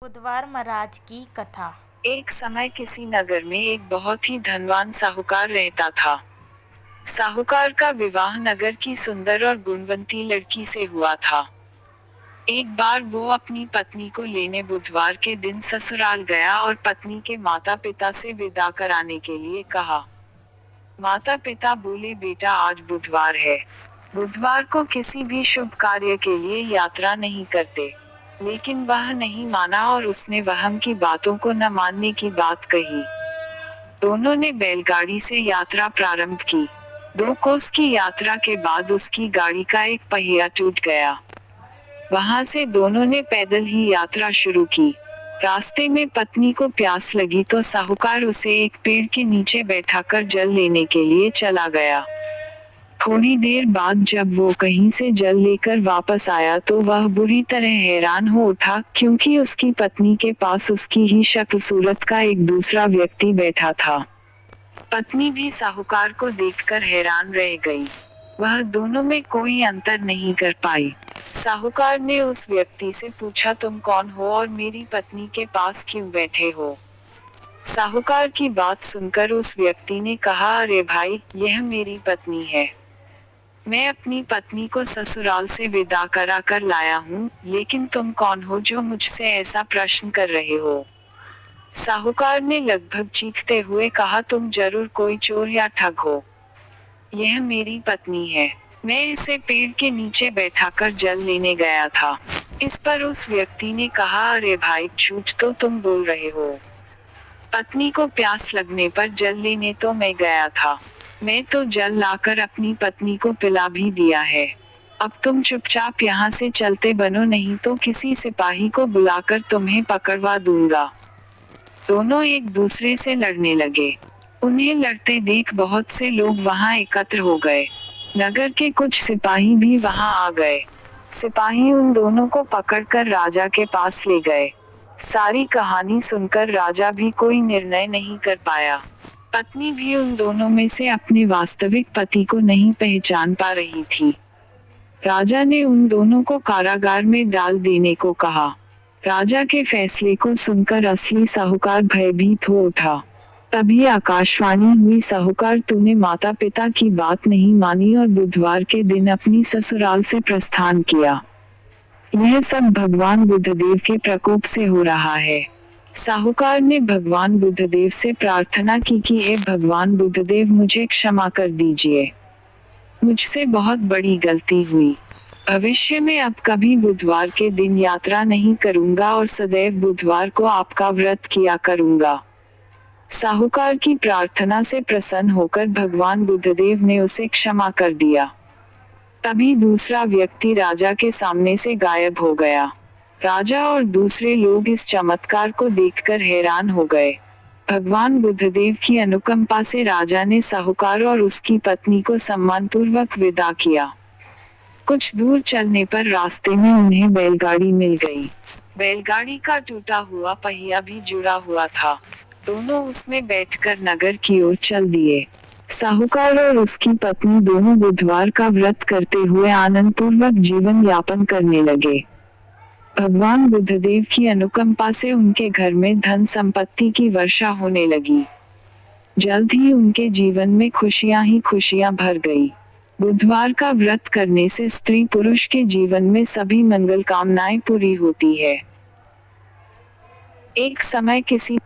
बुधवार महाराज की कथा। एक समय किसी नगर में एक बहुत ही धनवान साहूकार रहता था। साहूकार का विवाह नगर की सुंदर और गुणवंती लड़की से हुआ था। एक बार वो अपनी पत्नी को लेने बुधवार के दिन ससुराल गया और पत्नी के माता पिता से विदा कराने के लिए कहा। माता पिता बोले, बेटा आज बुधवार है, बुधवार को किसी भी शुभ कार्य के लिए यात्रा नहीं करते। लेकिन वह नहीं माना और उसने वहम की बातों को न मानने की बात कही। दोनों ने बैलगाड़ी से यात्रा प्रारंभ की। 2 कोस की यात्रा के बाद उसकी गाड़ी का एक पहिया टूट गया। वहां से दोनों ने पैदल ही यात्रा शुरू की। रास्ते में पत्नी को प्यास लगी तो साहूकार उसे एक पेड़ के नीचे बैठाकर जल लेने के लिए चला गया। थोड़ी देर बाद जब वो कहीं से जल लेकर वापस आया तो वह बुरी तरह हैरान हो उठा, क्योंकि उसकी पत्नी के पास उसकी ही शक्ल सूरत का एक दूसरा व्यक्ति बैठा था। पत्नी भी साहूकार को देखकर हैरान रह गई। वह दोनों में कोई अंतर नहीं कर पाई। साहूकार ने उस व्यक्ति से पूछा, तुम कौन हो और मेरी पत्नी के पास क्यों बैठे हो? साहूकार की बात सुनकर उस व्यक्ति ने कहा, अरे भाई, यह मेरी पत्नी है। मैं अपनी पत्नी को ससुराल से विदा करा कर लाया हूँ, लेकिन तुम कौन हो जो मुझसे ऐसा प्रश्न कर रहे हो? साहूकार ने लगभग चीखते हुए कहा, तुम जरूर कोई चोर या ठग हो। यह मेरी पत्नी है। मैं इसे पेड़ के नीचे बैठाकर जल लेने गया था। इस पर उस व्यक्ति ने कहा, अरे भाई, झूठ तो तुम बोल रहे हो। पत्नी को प्यास लगने पर जल लेने तो मैं गया था। मैं तो जल लाकर अपनी पत्नी को पिला भी दिया है। अब तुम चुपचाप यहाँ से चलते बनो, नहीं तो किसी सिपाही को बुलाकर तुम्हें पकड़वा दूंगा। दोनों एक दूसरे से लड़ने लगे। उन्हें लड़ते देख बहुत से लोग वहां एकत्र हो गए। नगर के कुछ सिपाही भी वहां आ गए। सिपाही उन दोनों को पकड़कर राजा के पास ले गए। सारी कहानी सुनकर राजा भी कोई निर्णय नहीं कर पाया। पत्नी भी उन दोनों में से अपने वास्तविक पति को नहीं पहचान पा रही थी। राजा ने उन दोनों को कारागार में डाल देने को कहा। राजा के फैसले को सुनकर असली साहूकार भयभीत हो उठा। तभी आकाशवाणी हुई, साहूकार, तूने माता पिता की बात नहीं मानी और बुधवार के दिन अपनी ससुराल से प्रस्थान किया। यह सब भगवान बुद्धदेव के प्रकोप से हो रहा है। साहूकार ने भगवान बुद्धदेव से प्रार्थना की कि हे भगवान बुद्धदेव, मुझे क्षमा कर दीजिए। मुझसे बहुत बड़ी गलती हुई। भविष्य में अब कभी बुधवार के दिन यात्रा नहीं करूंगा और सदैव बुधवार को आपका व्रत किया करूंगा। साहूकार की प्रार्थना से प्रसन्न होकर भगवान बुद्धदेव ने उसे क्षमा कर दिया। तभी दूसरा व्यक्ति राजा के सामने से गायब हो गया। राजा और दूसरे लोग इस चमत्कार को देखकर हैरान हो गए। भगवान बुद्धदेव की अनुकंपा से राजा ने साहूकार और उसकी पत्नी को सम्मानपूर्वक विदा किया। कुछ दूर चलने पर रास्ते में उन्हें बैलगाड़ी मिल गई। बैलगाड़ी का टूटा हुआ पहिया भी जुड़ा हुआ था। दोनों उसमें बैठकर नगर की ओर चल दिए। साहूकार और उसकी पत्नी दोनों बुधवार का व्रत करते हुए आनंद पूर्वक जीवन यापन करने लगे। भगवान बुद्धदेव की अनुकंपा से उनके घर में धन संपत्ति की वर्षा होने लगी। जल्द ही उनके जीवन में खुशियां ही खुशियां भर गई। बुधवार का व्रत करने से स्त्री पुरुष के जीवन में सभी मंगल कामनाएं पूरी होती है। एक समय किसी